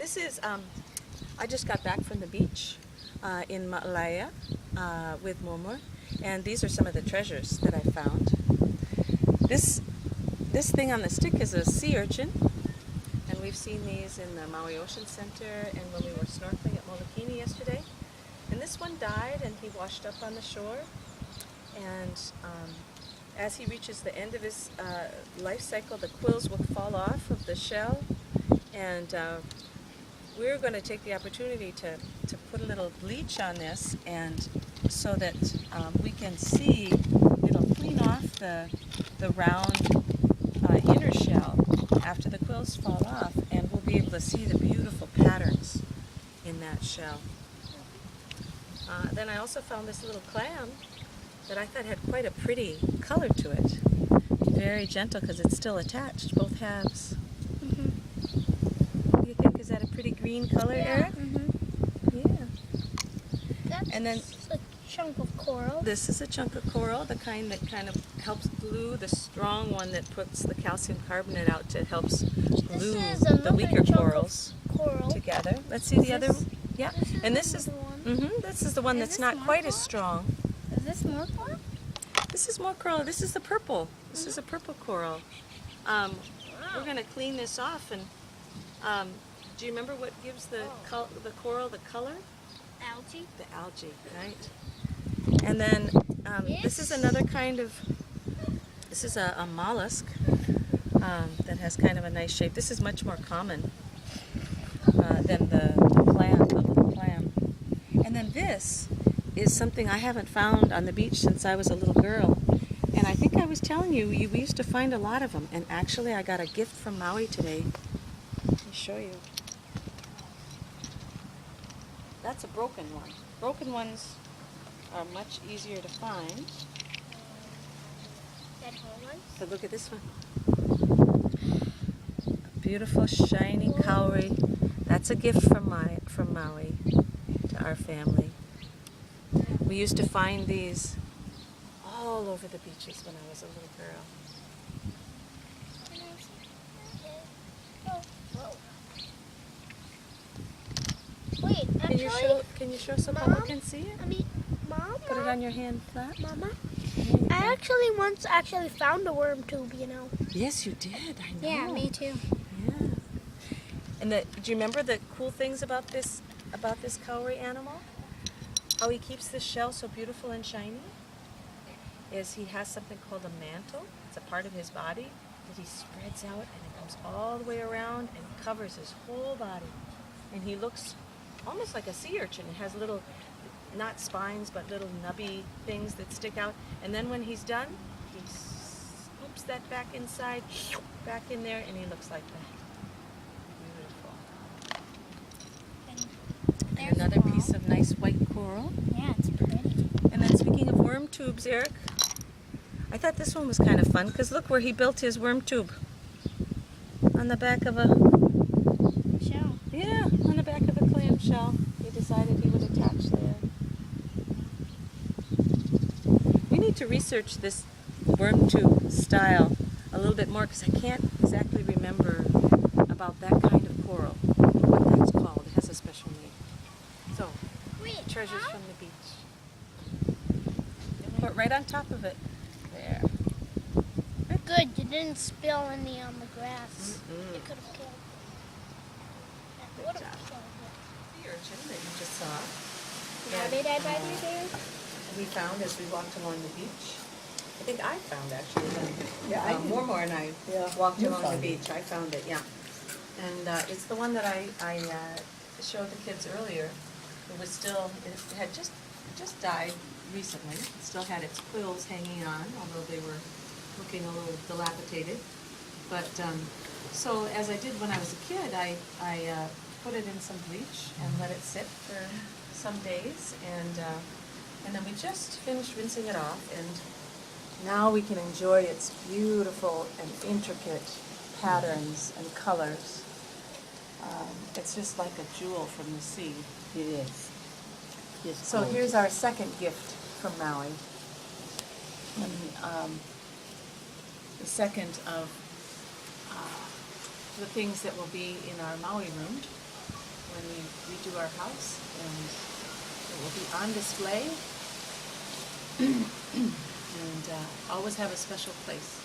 This is, I just got back from the beach in Maui with Momo, and these are some of the treasures that I found. This thing on the stick is a sea urchin, and we've seen these in the Maui Ocean Center and when we were snorkeling at Molokini yesterday. And this one died and he washed up on the shore, and as he reaches the end of his life cycle, the quills will fall off of the shell, and we're going to take the opportunity to put a little bleach on this, and so that we can see, it'll clean off the round inner shell after the quills fall off, and we'll be able to see the beautiful patterns in that shell. Then I also found this little clam that I thought had quite a pretty color to it. Very gentle because it's still attached, both halves. What do you think? Is that a pretty green color, Eric? Yeah. That's and then a chunk of coral. This is a chunk of coral, the kind that kind of helps glue, the strong one that puts the calcium carbonate out to helps glue the weaker corals together. Let's see the other. Yeah, and this is the one that's not quite as strong. Is this more coral? This is more coral. This is the purple. This is a purple coral. We're going to clean this off, and do you remember what gives the coral the color? Algae. The algae, right? And then this is another kind of, this is a mollusk that has kind of a nice shape. This is much more common than the clam, the little clam. And then this is something I haven't found on the beach since I was a little girl. And I think I was telling you, we used to find a lot of them. And actually I got a gift from Maui today. Let me show you. That's a broken one. Broken ones are much easier to find. That whole one? But look at this one. A beautiful shiny cowrie. That's a gift from Maui to our family. We used to find these all over the beaches when I was a little girl. Wait, Can you show so Papa can see it? Mom? Put it on your hand flat. Mama? I once found a worm tube, you know. Yes, you did. I know. Yeah, me too. Yeah. And do you remember the cool things about this cowrie animal? How he keeps the shell so beautiful and shiny is he has something called a mantle. It's a part of his body that he spreads out, and it comes all the way around and covers his whole body. And he looks almost like a sea urchin. It has little, not spines, but little nubby things that stick out. And then when he's done, he scoops that back inside, back in there, and he looks like that. And another piece of nice white coral. Yeah, it's pretty. And then speaking of worm tubes, Eric, I thought this one was kind of fun because look where he built his worm tube. On the back of a shell. Yeah, on the back of a clam shell. He decided he would attach there. We need to research this worm tube style a little bit more because I can't exactly remember about that kind of coral. What that's called. It has a special name. So, treasures from the beach. Put right on top of it. There. Good, you didn't spill any on the grass. It could have killed. That would have killed it. The urchin that you just saw. How did I buy you there? We found as we walked along the beach. I think I found actually. Yeah, Mormor and I walked along the beach. I found it, yeah. And it's the one that I showed the kids earlier. It was still, it had just died recently. It still had its quills hanging on, although they were looking a little dilapidated. But so as I did when I was a kid, I put it in some bleach and let it sit for some days, and then we just finished rinsing it off, and now we can enjoy its beautiful and intricate patterns and colors. It's just like a jewel from the sea. It is. It's So gorgeous. here's our second gift from Maui. And, the second of the things that will be in our Maui room. when we redo our house, and it will be on display and always have a special place.